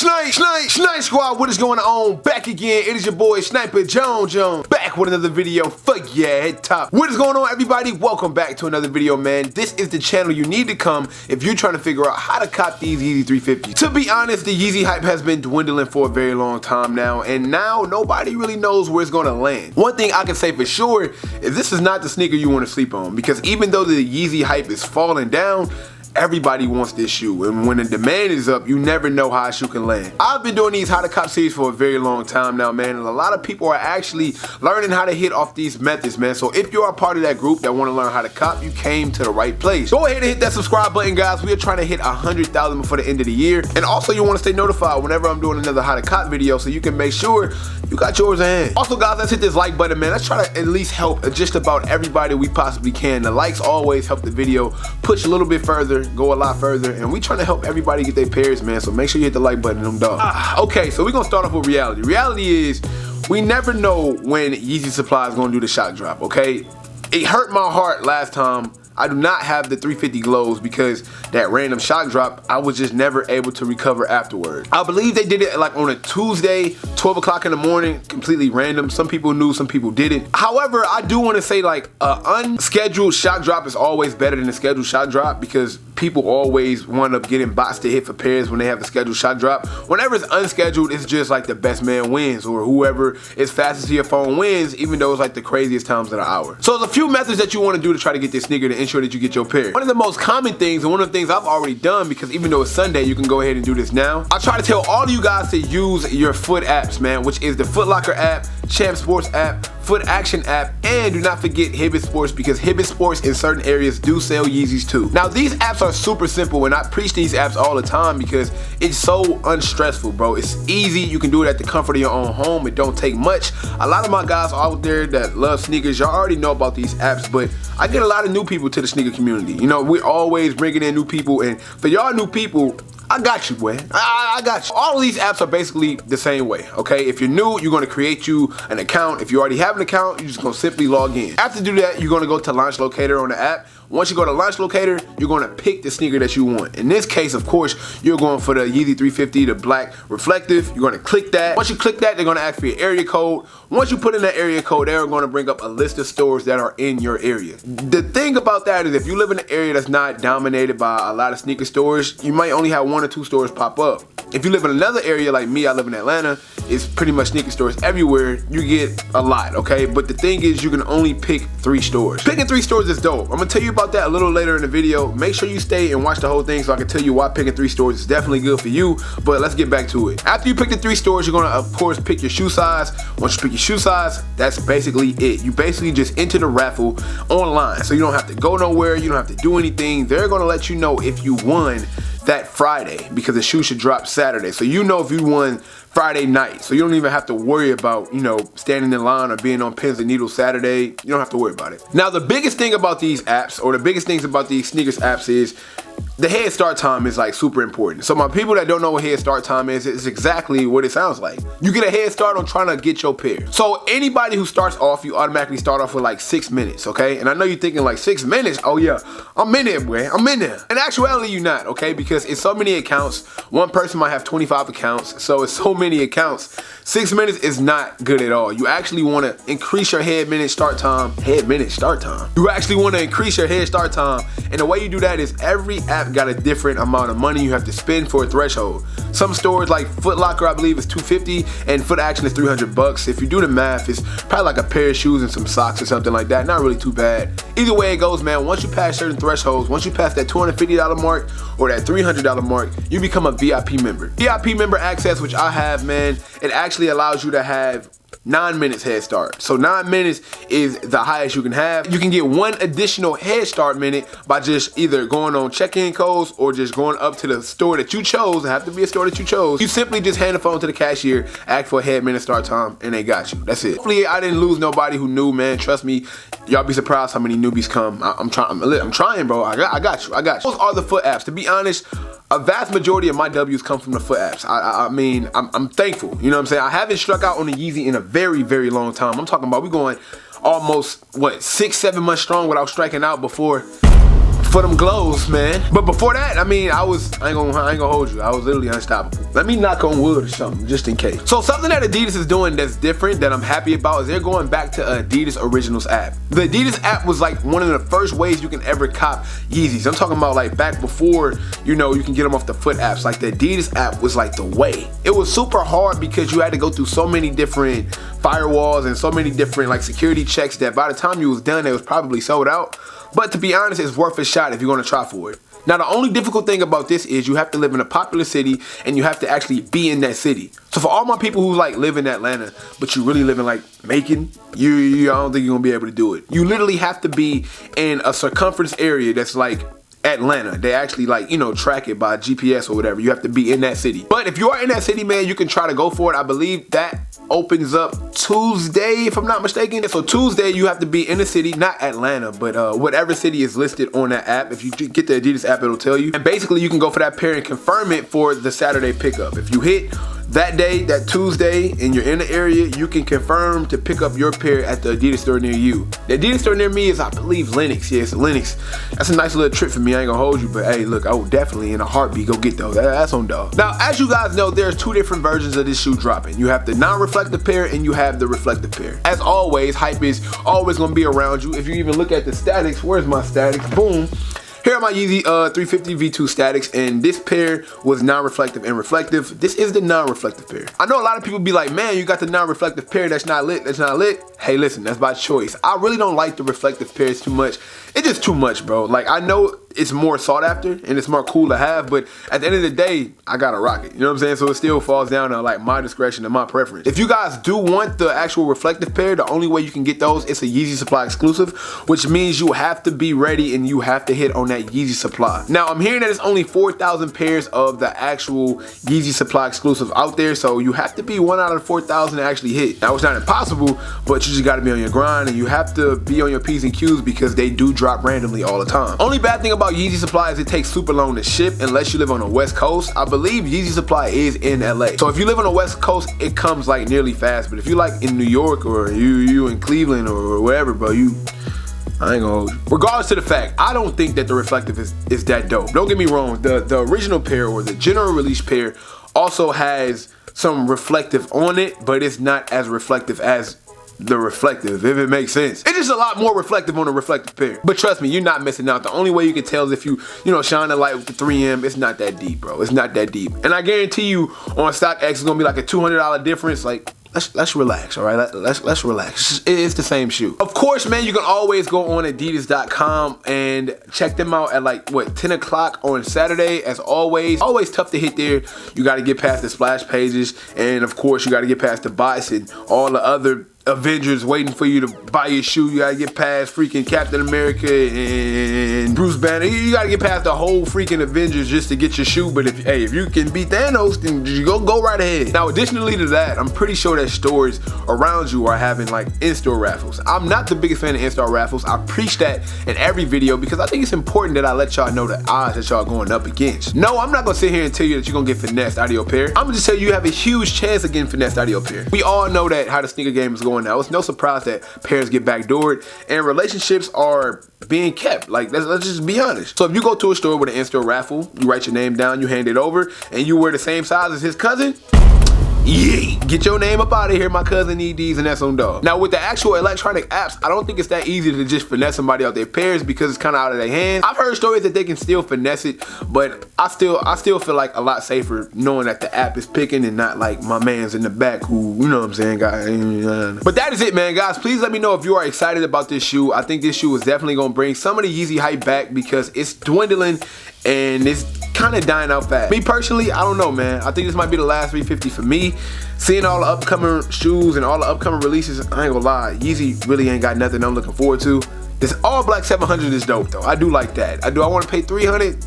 Snipe Squad, what is going on? Back again, it is your boy Sniper Jones, back with another video for your head top. What is going on, everybody? Welcome back to another video, man. This is the channel you need to come if you're trying to figure out how to cop these Yeezy 350s. To be honest, the Yeezy hype has been dwindling for a very long time now, and now nobody really knows where it's going to land. One thing I can say for sure is this is not the sneaker you want to sleep on, because even though the Yeezy hype is falling down, everybody wants this shoe, and when the demand is up, you never know how a shoe can land. I've been doing these how to cop series for a very long time now, man, and a lot of people are actually learning how to hit off these methods, man. So if you're a part of that group that want to learn how to cop, you came to the right place. Go ahead and hit that subscribe button, guys. We are trying to hit 100,000 before the end of the year, and also you want to stay notified whenever I'm doing another how to cop video so you can make sure you got yours in hand. Also, guys, let's hit this like button, man. Let's try to at least help just about everybody we possibly can. The likes always help the video push a little bit further, go a lot further, and we trying to help everybody get their pairs, man. So make sure you hit the like button, them dogs. Okay, so we're gonna start off with reality. Reality is we never know when Yeezy Supply is gonna do the shock drop, okay? It hurt my heart last time I do not have the 350 glows because that random shock drop, I was just never able to recover afterwards. I believe they did it like on a Tuesday, 12 o'clock in the morning, completely random. Some people knew, some people didn't. However, I do want to say like an unscheduled shock drop is always better than a scheduled shock drop, because people always wind up getting bots to hit for pairs when they have a scheduled shock drop. Whenever it's unscheduled, it's just like the best man wins, or whoever is fastest to your phone wins, even though it's like the craziest times of the hour. So there's a few methods that you want to do to try to get this sneaker to ensure that you get your pair. One of the most common things, and one of the things I've already done, because even though it's Sunday, you can go ahead and do this now. I try to tell all of you guys to use your foot apps, man, which is the Foot Locker app, Champ Sports app, Foot Action app, and do not forget Hibbett Sports, because Hibbett Sports in certain areas do sell Yeezys too. Now, these apps are super simple, and I preach these apps all the time because it's so unstressful, bro. It's easy. You can do it at the comfort of your own home. It don't take much. A lot of my guys out there that love sneakers, y'all already know about these apps, but I get a lot of new people to the sneaker community. You know, we're always bringing in new people, and for y'all new people, I got you, boy. I got you. All of these apps are basically the same way, okay? If you're new, you're gonna create you an account. If you already have an account, you're just gonna simply log in. After you do that, you're gonna go to Launch Locator on the app. Once you go to Launch Locator, you're gonna pick the sneaker that you want. In this case, of course, you're going for the Yeezy 350, the black reflective. You're gonna click that. Once you click that, they're gonna ask for your area code. Once you put in that area code, they're gonna bring up a list of stores that are in your area. The thing about that is if you live in an area that's not dominated by a lot of sneaker stores, you might only have 1 or 2 stores pop up. If you live in another area like me, I live in Atlanta, it's pretty much sneaker stores everywhere, you get a lot, okay? But the thing is, you can only pick 3 stores. Picking 3 stores is dope. I'm gonna tell you about that a little later in the video. Make sure you stay and watch the whole thing so I can tell you why picking 3 stores is definitely good for you, but let's get back to it. After you pick the 3 stores, you're gonna, of course, pick your shoe size. Once you pick your shoe size, that's basically it. You basically just enter the raffle online, so you don't have to go nowhere, you don't have to do anything. They're gonna let you know if you won that Friday, because the shoe should drop Saturday. So you know if you won Friday night, so you don't even have to worry about, you know, standing in line or being on pins and needles Saturday. You don't have to worry about it. Now, the biggest thing about these apps, or the biggest things about these sneakers apps, is the head start time is like super important. So my people that don't know what head start time is, it's exactly what it sounds like. You get a head start on trying to get your pair. So anybody who starts off, you automatically start off with like 6 minutes, okay? And I know you're thinking like 6 minutes, oh yeah, I'm in there, boy, I'm in there. In actuality, you're not, okay? Because it's so many accounts. One person might have 25 accounts, so it's so many accounts. 6 minutes is not good at all. You actually want to increase your head minute start time. Head minute start time. You actually want to increase your head start time, and the way you do that is every app got a different amount of money you have to spend for a threshold. Some stores like Foot Locker, I believe, is $250, and Foot Action is $300. If you do the math, it's probably like a pair of shoes and some socks or something like that. Not really too bad. Either way it goes, man, once you pass certain thresholds, once you pass that $250 mark or that $300 mark, you become a VIP member. VIP member access, which I have, man, it actually allows you to have 9 minutes head start. So 9 minutes is the highest you can have. You can get 1 additional head start minute by just either going on check-in codes or just going up to the store that you chose. It have to be a store that you chose. You simply just hand the phone to the cashier, ask for a head minute start time, and they got you. That's it. Hopefully I didn't lose nobody who knew, man. Trust me, y'all be surprised how many newbies come. I'm trying, bro. I got you. Those are the foot apps. To be honest, a vast majority of my W's come from the foot apps. I mean, I'm thankful. You know what I'm saying? I haven't struck out on the Yeezy in a very, very long time. I'm talking about we going almost, what, 6-7 months strong without striking out before for them glows, man. But before that, I mean, I ain't gonna hold you. I was literally unstoppable. Let me knock on wood or something, just in case. So something that Adidas is doing that's different that I'm happy about is they're going back to Adidas Originals app. The Adidas app was like one of the first ways you can ever cop Yeezys. I'm talking about like back before, you know, you can get them off the foot apps. Like the Adidas app was like the way. It was super hard because you had to go through so many different firewalls and so many different like security checks that by the time you was done, it was probably sold out. But to be honest, it's worth a shot if you're gonna try for it. Now, the only difficult thing about this is you have to live in a popular city and you have to actually be in that city. So for all my people who like live in Atlanta, but you really live in like Macon, I don't think you're gonna be able to do it. You literally have to be in a circumference area that's like Atlanta. They actually like, you know, track it by GPS or whatever. You have to be in that city. But if you are in that city, man, you can try to go for it. I believe that opens up Tuesday, if I'm not mistaken. So Tuesday, you have to be in the city, not Atlanta, but whatever city is listed on that app. If you get the Adidas app, it'll tell you. And basically, you can go for that pair and confirm it for the Saturday pickup. If you hit that day, that Tuesday, and you're in the area, you can confirm to pick up your pair at the Adidas store near you. The Adidas store near me is, I believe, Lenox. Yeah, it's Lenox. That's a nice little trip for me. I ain't gonna hold you, but hey, look, I will definitely in a heartbeat go get those. That's on dog. Now, as you guys know, there's two different versions of this shoe dropping. You have the non-reflective pair and you have the reflective pair. As always, hype is always gonna be around you. If you even look at the statics, where's my statics? Boom. Here are my Yeezy 350 V2 statics, and this pair was non-reflective and reflective. This is the non-reflective pair. I know a lot of people be like, man, you got the non-reflective pair, that's not lit, that's not lit. Hey, listen, that's by choice. I really don't like the reflective pairs too much. It's just too much, bro. Like, I know it's more sought after and it's more cool to have, but at the end of the day, I gotta rock it. You know what I'm saying? So it still falls down to like my discretion and my preference. If you guys do want the actual reflective pair, the only way you can get those is a Yeezy Supply exclusive, which means you have to be ready and you have to hit on that Yeezy Supply. Now, I'm hearing that it's only 4,000 pairs of the actual Yeezy Supply exclusive out there, so you have to be 1 out of 4,000 to actually hit. Now, it's not impossible, but you just gotta be on your grind and you have to be on your P's and Q's because they do drop randomly all the time. Only bad thing about Yeezy Supply is it takes super long to ship unless you live on the West Coast. I believe Yeezy Supply is in LA. So if you live on the West Coast, it comes like nearly fast. But if you like in New York or you in Cleveland or wherever, bro, I ain't gonna hold you. Regardless to the fact, I don't think that the reflective is that dope. Don't get me wrong, the original pair or the general release pair also has some reflective on it, but it's not as reflective as the reflective, if it makes sense. It's just a lot more reflective on the reflective pair. But trust me, you're not missing out. The only way you can tell is if you shine the light with the 3M. It's not that deep, bro. It's not that deep. And I guarantee you on StockX, it's gonna be like a $200 difference. Like, let's relax, all right? Let's relax. It's the same shoe. Of course, man, you can always go on adidas.com and check them out at like, what, 10 o'clock on Saturday, as always. Always tough to hit there. You gotta get past the splash pages. And of course, you gotta get past the bots and all the other Avengers waiting for you to buy your shoe. You gotta get past freaking Captain America and Bruce Banner. You gotta get past the whole freaking Avengers just to get your shoe. But if you can beat Thanos, then you go right ahead. Now, additionally to that, I'm pretty sure that stores around you are having like in-store raffles. I'm not the biggest fan of in-store raffles. I preach that in every video because I think it's important that I let y'all know the odds that y'all going up against. No, I'm not gonna sit here and tell you that you're gonna get finessed out of your pair. I'm gonna just tell you have a huge chance of getting finessed out of your pair. We all know that how the sneaker game is going now. It's no surprise that pairs get backdoored and relationships are being kept. Like, let's just be honest. So if you go to a store with an in-store raffle, you write your name down, you hand it over, and you wear the same size as his cousin, yeah, get your name up out of here. My cousin need these, and that's on dog. Now, with the actual electronic apps, I don't think it's that easy to just finesse somebody out their pairs because it's kind of out of their hands. I've heard stories that they can still finesse it, but I still feel like a lot safer knowing that the app is picking and not like my man's in the back who, you know what I'm saying, guys. But that is it, man, guys. Please let me know if you are excited about this shoe. I think this shoe is definitely gonna bring some of the Yeezy hype back because it's dwindling and it's kind of dying out fast. Me personally, I don't know, man. I think this might be the last 350 for me. Seeing all the upcoming shoes and all the upcoming releases, I ain't gonna lie, Yeezy really ain't got nothing I'm looking forward to. This all black 700 is dope though. I do like that. Do I want to pay 300?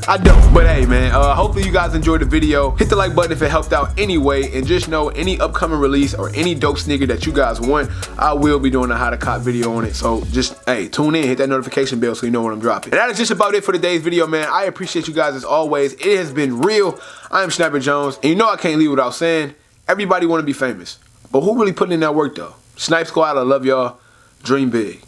I don't, but hey, man, hopefully you guys enjoyed the video. Hit the like button if it helped out anyway, and just know any upcoming release or any dope sneaker that you guys want, I will be doing a how to cop video on it. So just, hey, tune in, hit that notification bell so you know when I'm dropping. And that is just about it for today's video, man. I appreciate you guys as always. It has been real. I am Sniper Jones, and you know I can't leave without saying, everybody want to be famous, but who really putting in that work though? Snipe Squad, I love y'all. Dream big.